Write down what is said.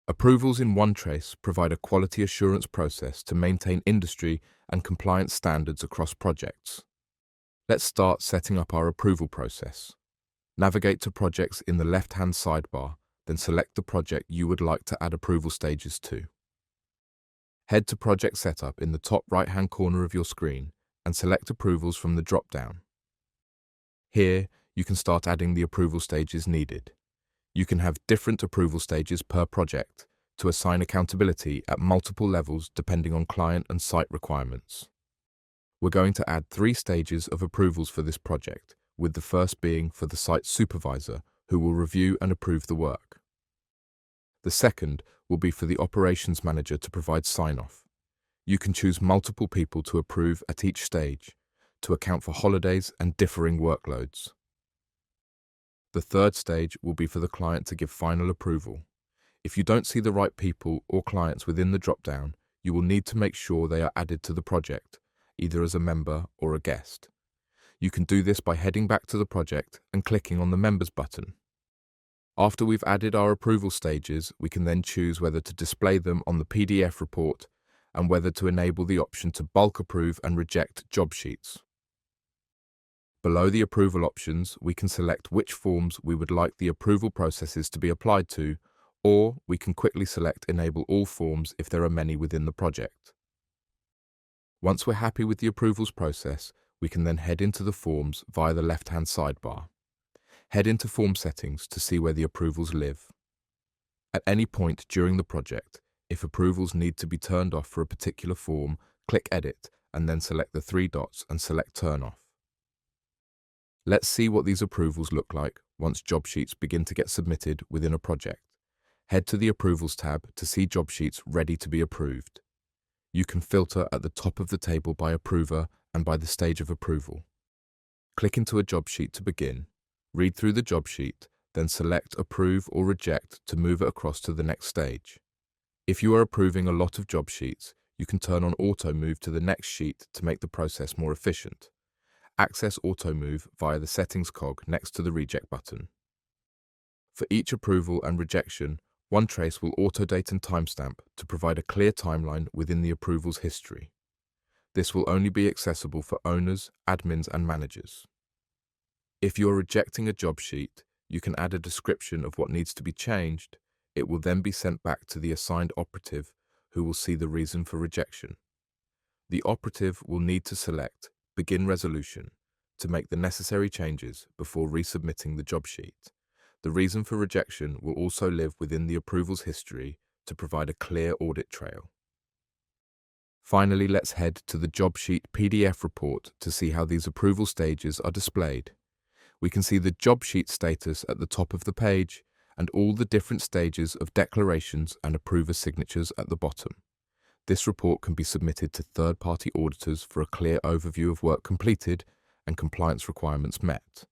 Approvals in Onetrace provide a quality assurance process to maintain industry and compliance standards across projects. Let's start setting up our approval process. Navigate to Projects in the left-hand sidebar, then select the project you would like to add approval stages to. Head to Project Setup in the top right-hand corner of your screen and select Approvals from the drop-down. Here, you can start adding the approval stages needed. You can have different approval stages per project to assign accountability at multiple levels depending on client and site requirements. We're going to add 3 stages of approvals for this project, with the first being for the site supervisor, who will review and approve the work. The second will be for the operations manager to provide sign-off. You can choose multiple people to approve at each stage, to account for holidays and differing workloads. The third stage will be for the client to give final approval. If you don't see the right people or clients within the drop-down, you will need to make sure they are added to the project, either as a member or a guest. You can do this by heading back to the project and clicking on the Members button. After we've added our approval stages, we can then choose whether to display them on the PDF report and whether to enable the option to bulk approve and reject job sheets. Below the approval options, we can select which forms we would like the approval processes to be applied to, or we can quickly select Enable All Forms if there are many within the project. Once we're happy with the approvals process, we can then head into the forms via the left-hand sidebar. Head into Form Settings to see where the approvals live. At any point during the project, if approvals need to be turned off for a particular form, click Edit and then select the 3 dots and select Turn Off. Let's see what these approvals look like once job sheets begin to get submitted within a project. Head to the Approvals tab to see job sheets ready to be approved. You can filter at the top of the table by approver and by the stage of approval. Click into a job sheet to begin, read through the job sheet, then select Approve or Reject to move it across to the next stage. If you are approving a lot of job sheets, you can turn on Auto Move to the next sheet to make the process more efficient. Access Auto Move via the Settings cog next to the Reject button. For each approval and rejection, Onetrace will auto-date and timestamp to provide a clear timeline within the approvals history. This will only be accessible for owners, admins, and managers. If you are rejecting a job sheet, you can add a description of what needs to be changed. It will then be sent back to the assigned operative, who will see the reason for rejection. The operative will need to select Begin Resolution to make the necessary changes before resubmitting the job sheet. The reason for rejection will also live within the approvals history to provide a clear audit trail. Finally, let's head to the job sheet PDF report to see how these approval stages are displayed. We can see the job sheet status at the top of the page and all the different stages of declarations and approver signatures at the bottom. This report can be submitted to third-party auditors for a clear overview of work completed and compliance requirements met.